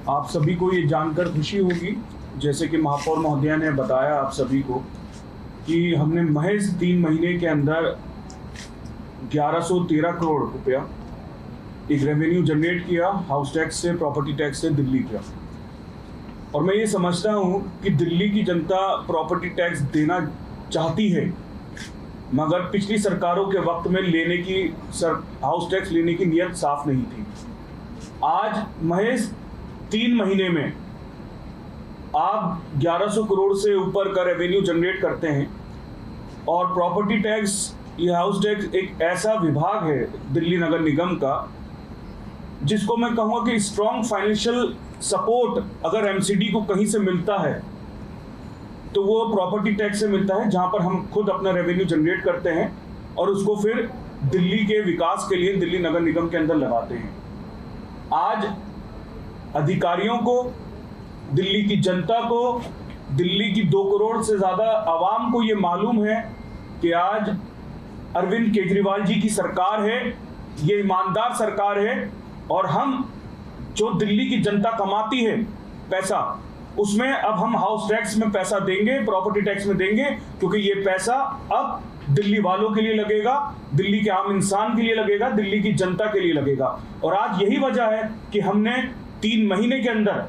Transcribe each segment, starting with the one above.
आप सभी को ये जानकर खुशी होगी, जैसे कि महापौर महोदया ने बताया आप सभी को, कि हमने महज 3 महीने के अंदर 1113 करोड़ रुपया एक रेवेन्यू जनरेट किया हाउस टैक्स से, प्रॉपर्टी टैक्स से दिल्ली का। और मैं ये समझता हूँ कि दिल्ली की जनता प्रॉपर्टी टैक्स देना चाहती है, मगर पिछली सरकारों के वक्त में हाउस टैक्स लेने की नीयत साफ नहीं थी। आज महज 3 महीने में आप 1100 करोड़ से ऊपर का रेवेन्यू जनरेट करते हैं। और प्रॉपर्टी टैक्स, ये हाउस टैक्स एक ऐसा विभाग है दिल्ली नगर निगम का, जिसको मैं कहूँगा कि स्ट्रॉन्ग फाइनेंशियल सपोर्ट अगर एमसीडी को कहीं से मिलता है तो वो प्रॉपर्टी टैक्स से मिलता है, जहां पर हम खुद अपना रेवेन्यू जनरेट करते हैं और उसको फिर दिल्ली के विकास के लिए दिल्ली नगर निगम के अंदर लगाते हैं। आज अधिकारियों को, दिल्ली की जनता को, दिल्ली की 2 करोड़ से ज्यादा आवाम को ये मालूम है कि आज अरविंद केजरीवाल जी की सरकार है, ये ईमानदार सरकार है। और हम जो दिल्ली की जनता कमाती है पैसा, उसमें अब हम हाउस टैक्स में पैसा देंगे, प्रॉपर्टी टैक्स में देंगे, क्योंकि ये पैसा अब दिल्ली वालों के लिए लगेगा, दिल्ली के आम इंसान के लिए लगेगा, दिल्ली की जनता के लिए लगेगा। और आज यही वजह है कि हमने 3 महीने के अंदर,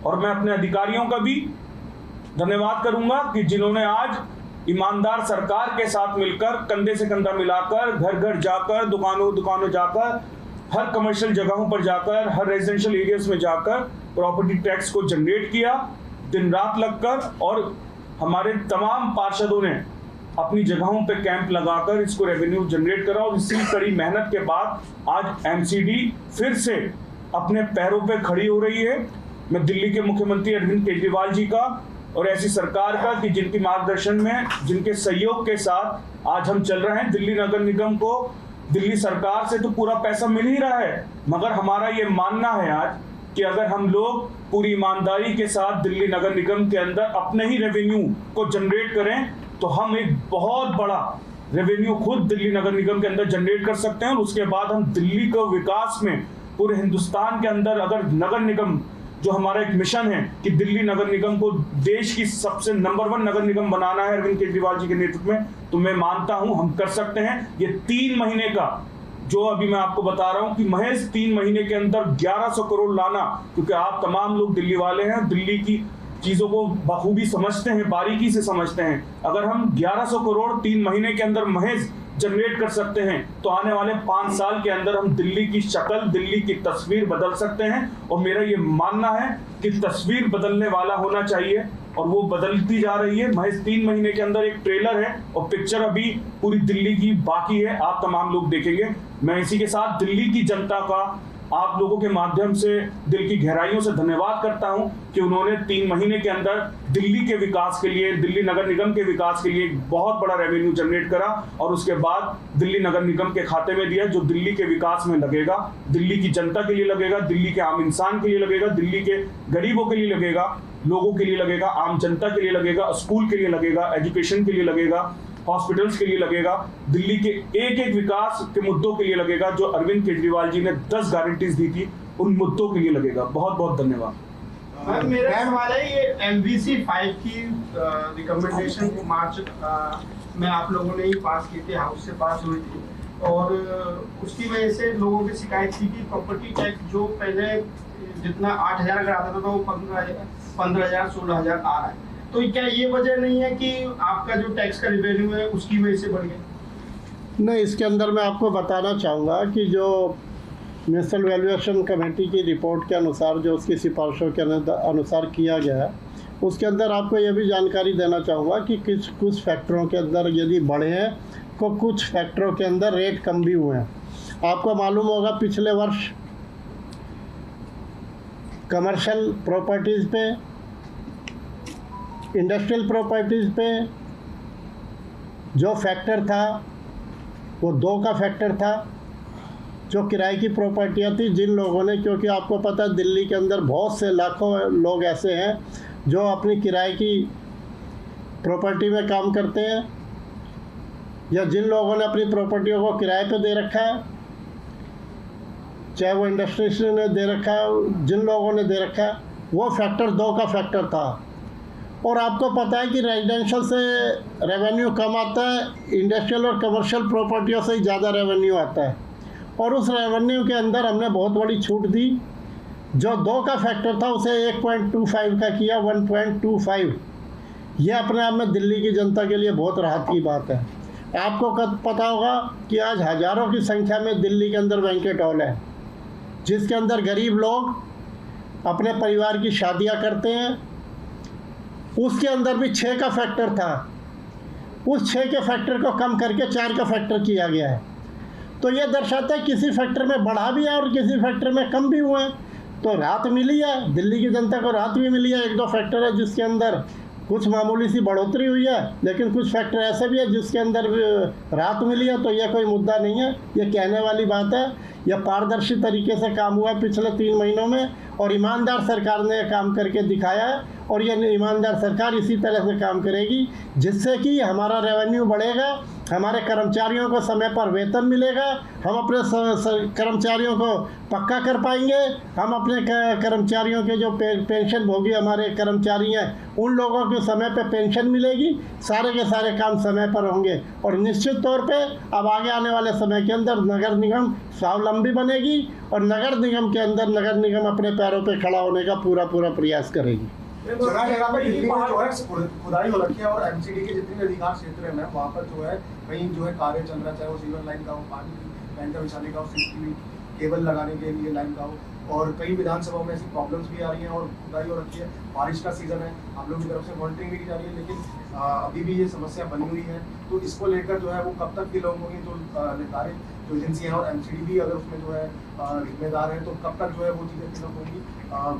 और मैं अपने अधिकारियों का भी धन्यवाद करूंगा कि जिन्होंने आज ईमानदार सरकार के साथ मिलकर, कंधे से कंधा मिलाकर, घर घर जाकर, दुकानों जाकर, हर कमर्शियल जगहों पर जाकर, हर रेजिडेंशियल एरियाज में जाकर प्रॉपर्टी टैक्स को जनरेट किया, दिन रात लगकर। और हमारे तमाम पार्षदों ने अपनी जगहों पे कैंप लगाकर इसको रेवेन्यू जनरेट करा। और इसी कड़ी मेहनत के बाद आज एमसीडी फिर से अपने पैरों पे खड़ी हो रही है। मैं दिल्ली के मुख्यमंत्री अरविंद केजरीवाल जी का और ऐसी सरकार का कि जिनकी मार्गदर्शन में, जिनके सहयोग के साथ आज हम चल रहे हैं। दिल्ली नगर निगम को दिल्ली सरकार से तो पूरा पैसा मिल ही रहा है, मगर हमारा ये मानना है आज कि अगर हम लोग पूरी ईमानदारी के साथ दिल्ली नगर निगम के अंदर अपने ही रेवेन्यू को जनरेट करें, तो हम एक बहुत बड़ा रेवेन्यू खुद दिल्ली नगर निगम के अंदर जनरेट कर सकते हैं। और उसके बाद हम दिल्ली को विकास में पूरे हिंदुस्तान के अंदर, अगर नगर निगम, जो हमारा एक मिशन है कि दिल्ली नगर निगम को देश की सबसे नंबर 1 नगर निगम बनाना है अरविंद केजरीवाल जी के नेतृत्व में, तो मैं मानता हूं हम कर सकते हैं। ये 3 महीने का जो अभी मैं आपको बता रहा हूं कि महज 3 महीने के अंदर 1100 करोड़ लाना, क्योंकि आप तमाम लोग दिल्ली वाले हैं, दिल्ली की चीजों को बखूबी समझते हैं, बारीकी से समझते हैं। अगर हम 1100 करोड़ 3 महीने के अंदर महज जनरेट कर सकते हैं, तो आने वाले 5 साल के अंदर हम दिल्ली की शक्ल, दिल्ली की तस्वीर बदल सकते हैं। और मेरा ये मानना है कि तस्वीर बदलने वाला होना चाहिए, और वो बदलती जा रही है। महज 3 महीने के अंदर एक ट्रेलर है और पिक्चर अभी पूरी दिल्ली की बाकी है, आप तमाम लोग देखेंगे। मैं इसी के साथ दिल्ली की जनता का आप लोगों के माध्यम से दिल की गहराइयों से धन्यवाद करता हूं कि उन्होंने 3 महीने के अंदर दिल्ली के विकास के लिए, दिल्ली नगर निगम के विकास के लिए एक बहुत बड़ा रेवेन्यू जनरेट करा, और उसके बाद दिल्ली नगर निगम के खाते में दिया, जो दिल्ली के विकास में लगेगा, दिल्ली की जनता के लिए लगेगा, दिल्ली के आम इंसान के लिए लगेगा, दिल्ली के गरीबों के लिए लगेगा, लोगों के लिए लगेगा, आम जनता के लिए लगेगा, स्कूल के लिए लगेगा, एजुकेशन के लिए लगेगा, हॉस्पिटल्स के लिए लगेगा, दिल्ली के एक एक विकास के मुद्दों के लिए लगेगा, जो अरविंद केजरीवाल जी ने 10 गारंटीज दी थी, उन मुद्दों के लिए लगेगा। बहुत बहुत धन्यवाद। मेरा सवाल है, ये MVC 5 की रिकमेंडेशन मार्च में आप लोगों ने ही पास की थी, हाउस से पास हुई थी, और उसकी वजह से लोगों की शिकायत थी कि प्रॉपर्टी टैक्स जो पहले जितना 8000 अगर आता था, तो वो 15,000 16,000 आ रहा है। तो क्या ये वजह नहीं है कि आपका जो टैक्स का रिवेन्यू है उसकी वजह से बढ़ गया? नहीं, इसके अंदर मैं आपको बताना चाहूँगा कि जो नेशनल वैल्यूएशन कमेटी की रिपोर्ट के अनुसार, जो उसकी सिफारिशों के अनुसार किया गया है, उसके अंदर आपको यह भी जानकारी देना चाहूँगा कि कुछ फैक्टरों के अंदर यदि बढ़े हैं, तो कुछ फैक्टरों के अंदर रेट कम भी हुए हैं। आपको मालूम होगा पिछले वर्ष कमर्शियल प्रॉपर्टीज़ पे, इंडस्ट्रियल प्रॉपर्टीज़ पे जो फैक्टर था वो 2 का फैक्टर था। जो किराए की प्रॉपर्टियाँ थी, जिन लोगों ने, क्योंकि आपको पता है दिल्ली के अंदर बहुत से लाखों लोग ऐसे हैं जो अपनी किराए की प्रॉपर्टी में काम करते हैं, या जिन लोगों ने अपनी प्रॉपर्टियों को किराए पे दे रखा है, चाहे वो इंडस्ट्रीज ने दे रखा है, जिन लोगों ने दे रखा है, वो फैक्टर 2 का फैक्टर था। और आपको पता है कि रेजिडेंशियल से रेवेन्यू कम आता है, इंडस्ट्रियल और कमर्शियल प्रॉपर्टियों से ही ज़्यादा रेवेन्यू आता है। और उस रेवेन्यू के अंदर हमने बहुत बड़ी छूट दी। जो 2 का फैक्टर था उसे 1.25 का किया, 1.25। ये अपने आप में दिल्ली की जनता के लिए बहुत राहत की बात है। आपको पता होगा कि आज हज़ारों की संख्या में दिल्ली के अंदर बैंकेट हॉल है, जिसके अंदर गरीब लोग अपने परिवार की शादियां करते हैं। उसके अंदर भी 6 का फैक्टर था, उस 6 के फैक्टर को कम करके 4 का फैक्टर किया गया है। तो ये दर्शाता है किसी फैक्टर में बढ़ा भी है और किसी फैक्टर में कम भी हुए हैं, तो राहत मिली है। दिल्ली की जनता को राहत भी मिली है। 1-2 फैक्टर है जिसके अंदर कुछ मामूली सी बढ़ोतरी हुई है, लेकिन कुछ फैक्टर ऐसे भी है जिसके अंदर राहत मिली है। तो यह कोई मुद्दा नहीं है, यह कहने वाली बात है। यह पारदर्शी तरीके से काम हुआ पिछले 3 महीनों में, और ईमानदार सरकार ने काम करके दिखाया है। और यह ईमानदार सरकार इसी तरह से काम करेगी, जिससे कि हमारा रेवेन्यू बढ़ेगा, हमारे कर्मचारियों को समय पर वेतन मिलेगा, हम अपने कर्मचारियों को पक्का कर पाएंगे, हम अपने कर्मचारियों के जो पेंशन भोगी हमारे कर्मचारी हैं उन लोगों को समय पे पेंशन मिलेगी, सारे के सारे काम समय पर होंगे। और निश्चित तौर पे अब आगे आने वाले समय के अंदर नगर निगम स्वावलंबी बनेगी और नगर निगम के अंदर नगर निगम अपने पैरों पे खड़ा होने का पूरा प्रयास करेगी। जगह जगह पे दिल्ली में जो है खुदाई हो रखी है, और एमसीडी के जितने भी अधिकार क्षेत्र है मैम, वहाँ पर जो है कहीं जो है कार्य चल रहा है, चाहे वो सीवर लाइन का हो, पानी की लाइन का बिछाने का हो, सीसीटीवी केबल लगाने के लिए लाइन का हो। और कई विधानसभाओं में ऐसी प्रॉब्लम्स भी आ रही हैं और खुदाई हो रखी है। बारिश का सीजन है, आप लोगों की तरफ से मॉनिटरिंग भी की जा रही है, लेकिन अभी भी ये समस्या बनी हुई है। तो इसको लेकर जो है वो कब तक के लोग होंगे, जो निर्धारित जो एजेंसियाँ और एमसीडी भी अगर उसमें जो है जिम्मेदार है, तो कब तक जो है वो चीज़ें फिलअप होंगी।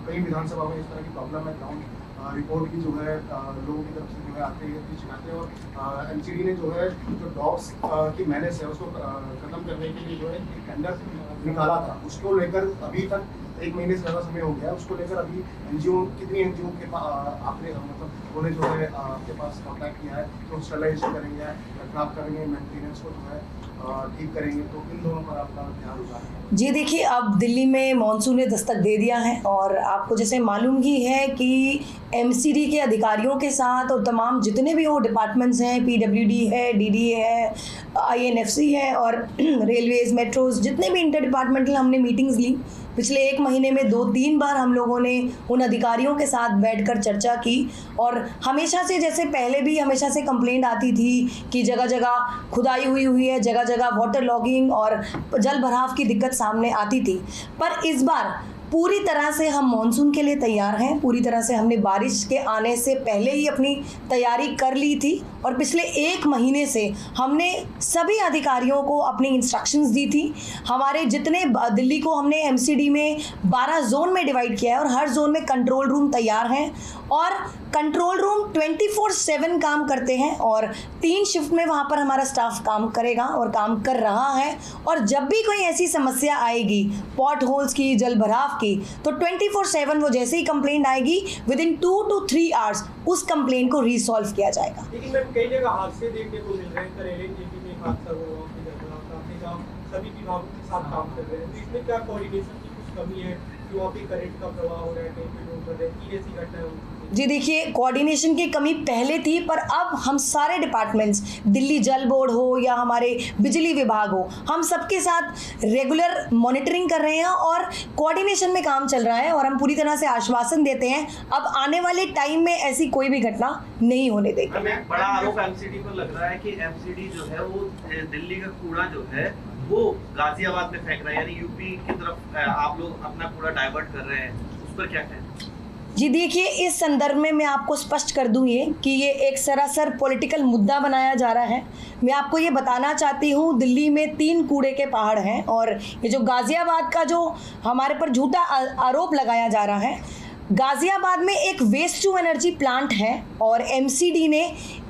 कई विधानसभा में इस तरह की प्रॉब्लम है। ग्राउंड रिपोर्ट की जो है लोगों की तरफ से जो है आते हैं शिकायतें, और एमसीडी ने जो है जो डॉग्स की मैनेज है उसको खत्म करने के लिए जो है एक टेंडर निकाला था। उसको लेकर अभी तक 1 महीने से ज़्यादा समय हो गया। उसको लेकर अभी एनजीओ कितनी एनजीओ के आपने मतलब उन्होंने जो है आपके पास कॉन्टैक्ट किया है, तो स्टरलाइजेशन करेंगे, खराब करेंगे, मेंटेनेंस को जो है ठीक करेंगे, तो इन दोनों पर आपका ध्यान होगा? जी देखिए, अब दिल्ली में मानसून ने दस्तक दे दिया है, और आपको जैसे मालूम ही है कि एमसीडी के अधिकारियों के साथ और तमाम जितने भी वो डिपार्टमेंट्स हैं, पीडब्ल्यूडी है, डीडीए है, आईएनएफसी है और रेलवेज, मेट्रोज, जितने भी इंटर डिपार्टमेंटल हमने मीटिंग्स ली। पिछले 1 महीने में 2-3 बार हम लोगों ने उन अधिकारियों के साथ बैठकर चर्चा की। और हमेशा से, जैसे पहले भी हमेशा से कंप्लेंट आती थी कि जगह जगह खुदाई हुई है, जगह जगह वाटर लॉगिंग और जल भराव की दिक्कत सामने आती थी। पर इस बार पूरी तरह से हम मॉनसून के लिए तैयार हैं। पूरी तरह से हमने बारिश के आने से पहले ही अपनी तैयारी कर ली थी, और पिछले 1 महीने से हमने सभी अधिकारियों को अपनी इंस्ट्रक्शंस दी थी। हमारे जितने दिल्ली को हमने एमसीडी में 12 जोन में डिवाइड किया है, और हर जोन में कंट्रोल रूम तैयार हैं, और कंट्रोल रूम 24/7 काम करते हैं, और 3 शिफ्ट में वहाँ पर हमारा स्टाफ काम करेगा और काम कर रहा है। और जब भी कोई ऐसी समस्या आएगी पॉट होल्स की, जल भराव की, तो 24/7 वो जैसे ही कंप्लेंट आएगी विदिन 2 to 3 आवर्स उस कंप्लेंट को रिसॉल्व किया जाएगा। लेकिन मैम कई जगह हादसे देखने को मिल रहे हैं, करेले जेपी में हादसा हुआ, सभी विभागों के साथ काम कर रहे हैं, तो इसमें क्या कोऑर्डिनेशन की कुछ कमी है कि वहाँ पे करंट का प्रवाह हो रहा है, कहीं पे लोग कर रहे हैं, ऐसी घटना है? जी देखिए, कोऑर्डिनेशन की कमी पहले थी, पर अब हम सारे डिपार्टमेंट्स, दिल्ली जल बोर्ड हो या हमारे बिजली विभाग हो, हम सबके साथ रेगुलर मॉनिटरिंग कर रहे हैं और कोऑर्डिनेशन में काम चल रहा है। और हम पूरी तरह से आश्वासन देते हैं अब आने वाले टाइम में ऐसी कोई भी घटना नहीं होने देंगे। बड़ा आरोप एमसीडी पर लग रहा है कि एमसीडी जो है वो दिल्ली का कूड़ा जो है वो गाजियाबाद में फेंक रहा है, यानी यूपी की तरफ आप लोग अपना कूड़ा डाइवर्ट कर रहे हैं, उस पर क्या कहें? जी देखिए, इस संदर्भ में मैं आपको स्पष्ट कर दूं ये कि ये एक सरासर पॉलिटिकल मुद्दा बनाया जा रहा है। मैं आपको ये बताना चाहती हूँ, दिल्ली में 3 कूड़े के पहाड़ हैं, और ये जो गाजियाबाद का जो हमारे पर झूठा आरोप लगाया जा रहा है, गाजियाबाद में एक वेस्ट टू एनर्जी प्लांट है, और एमसीडी ने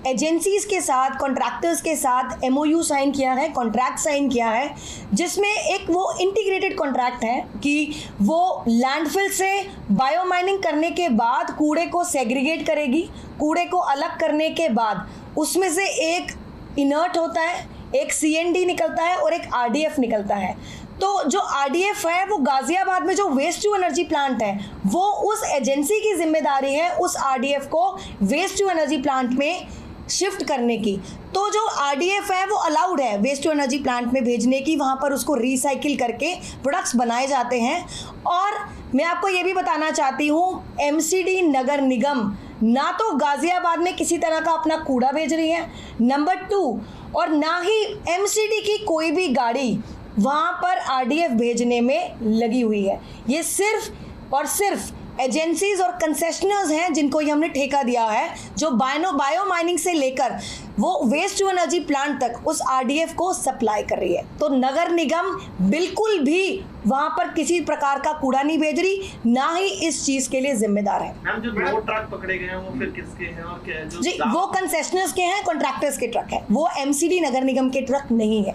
एजेंसीज के साथ, कॉन्ट्रैक्टर्स के साथ एमओयू साइन किया है, कॉन्ट्रैक्ट साइन किया है, जिसमें एक वो इंटीग्रेटेड कॉन्ट्रैक्ट है कि वो लैंडफिल से बायोमाइनिंग करने के बाद कूड़े को सेग्रीगेट करेगी। कूड़े को अलग करने के बाद उसमें से एक इनर्ट होता है, एक सीएनडी निकलता है और एक आरडीएफ निकलता है। तो जो RDF है वो गाजियाबाद में जो वेस्ट टू एनर्जी प्लांट है वो उस एजेंसी की जिम्मेदारी है उस RDF को वेस्ट टू एनर्जी प्लांट में शिफ्ट करने की। तो जो RDF है वो अलाउड है वेस्ट टू एनर्जी प्लांट में भेजने की, वहाँ पर उसको रिसाइकिल करके प्रोडक्ट्स बनाए जाते हैं। और मैं आपको ये भी बताना चाहती हूँ MCD नगर निगम ना तो गाजियाबाद में किसी तरह का अपना कूड़ा भेज रही है, नंबर 2, और ना ही MCD की कोई भी गाड़ी वहाँ पर RDF भेजने में लगी हुई है। ये सिर्फ और सिर्फ एजेंसीज और कंसेशनर्स हैं जिनको ये हमने ठेका दिया है, जो बायो माइनिंग से लेकर वो वेस्ट टू एनर्जी प्लांट तक उस RDF को सप्लाई कर रही है। तो नगर निगम बिल्कुल भी वहां पर किसी प्रकार का कूड़ा नहीं भेज रही, ना ही इस चीज के लिए जिम्मेदार है। मैम जो 2 ट्रक पकड़े गए हैं वो फिर किसके हैं और क्या जो जी, वो कंसेशनर्स के हैं, कॉन्ट्रैक्टर्स के ट्रक है, वो MCD नगर निगम के ट्रक नहीं है।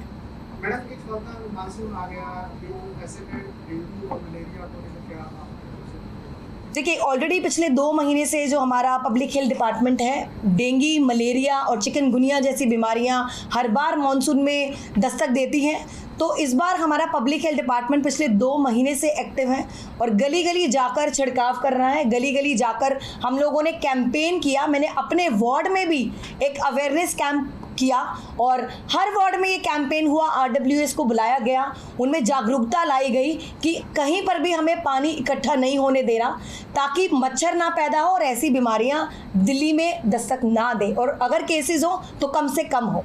मैडम एक फर्दर मानसून आ गया, ऐसे में डेंगू और मलेरिया को लेकर क्या आप? देखिए, ऑलरेडी पिछले 2 महीने से जो हमारा पब्लिक हेल्थ डिपार्टमेंट है, डेंगू, मलेरिया और चिकनगुनिया जैसी बीमारियां हर बार मानसून में दस्तक देती हैं। तो इस बार हमारा पब्लिक हेल्थ डिपार्टमेंट पिछले 2 महीने से एक्टिव है और गली गली जाकर छिड़काव कर रहा है। गली गली जाकर हम लोगों ने कैंपेन किया। मैंने अपने वार्ड में भी एक अवेयरनेस कैंप किया और हर वार्ड में ये कैंपेन हुआ, RWS को बुलाया गया, उनमें जागरूकता लाई गई कि कहीं पर भी हमें पानी इकट्ठा नहीं होने देना ताकि मच्छर ना पैदा हो और ऐसी बीमारियां दिल्ली में दस्तक ना दे, और अगर केसेस हो तो कम से कम हो।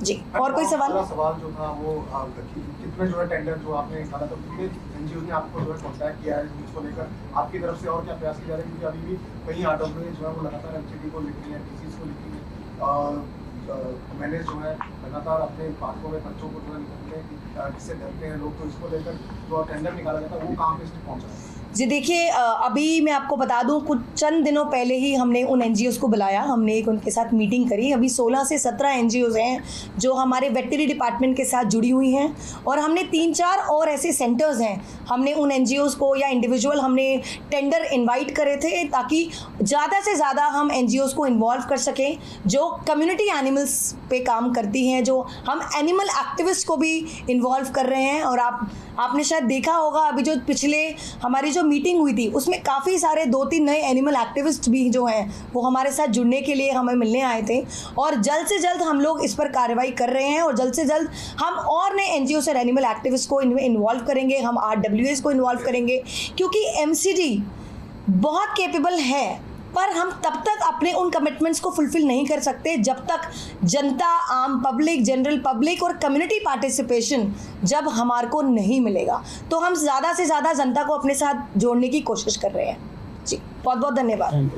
जी, और कोई सवाल? सवाल जो था वो कितने जो है टेंडर जो आपने निकाला था, कितने NGO ने आपको जो है कॉन्टैक्ट किया है इसको लेकर, आपकी तरफ से और क्या प्रयास किया जा रहा है? क्योंकि अभी भी कई RWS जो है वो लगातार MCD को लिख रही है, DCs को लिख रही है, मैंने जो है लगातार अपने पार्कों में बच्चों को जो है निकलने जिससे डरते हैं लोग, तो इसको लेकर जो टेंडर निकाला जाता है वो कहाँ पे पहुँचा है? जी देखिए, अभी मैं आपको बता दूं, कुछ चंद दिनों पहले ही हमने उन NGOs को बुलाया, हमने एक उनके साथ मीटिंग करी। अभी 16 से 17 NGOs हैं जो हमारे वेटनरी डिपार्टमेंट के साथ जुड़ी हुई हैं, और हमने 3-4 और ऐसे सेंटर्स हैं, हमने उन NGOs को या इंडिविजुअल हमने टेंडर इनवाइट करे थे ताकि ज़्यादा से ज़्यादा हम NGOs को इन्वॉल्व कर सकें जो कम्युनिटी एनिमल्स पे काम करती हैं, जो हम एनिमल एक्टिविस्ट को भी इन्वॉल्व कर रहे हैं। और आपने शायद देखा होगा, अभी जो पिछले हमारी जो मीटिंग हुई थी उसमें काफ़ी सारे 2-3 नए एनिमल एक्टिविस्ट भी जो हैं वो हमारे साथ जुड़ने के लिए हमें मिलने आए थे, और जल्द से जल्द हम लोग इस पर कार्रवाई कर रहे हैं और जल्द से जल्द हम और नए NGOs और एनिमल एक्टिविस्ट को इनमें इन्वॉल्व करेंगे, हम RWS को इन्वॉल्व करेंगे, क्योंकि MCD बहुत कैपेबल है, पर हम तब तक अपने उन कमिटमेंट्स को फुलफिल नहीं कर सकते जब तक जनता, आम पब्लिक, जनरल पब्लिक और कम्युनिटी पार्टिसिपेशन जब हमारे को नहीं मिलेगा। तो हम ज़्यादा से ज़्यादा जनता को अपने साथ जोड़ने की कोशिश कर रहे हैं। जी, बहुत बहुत धन्यवाद।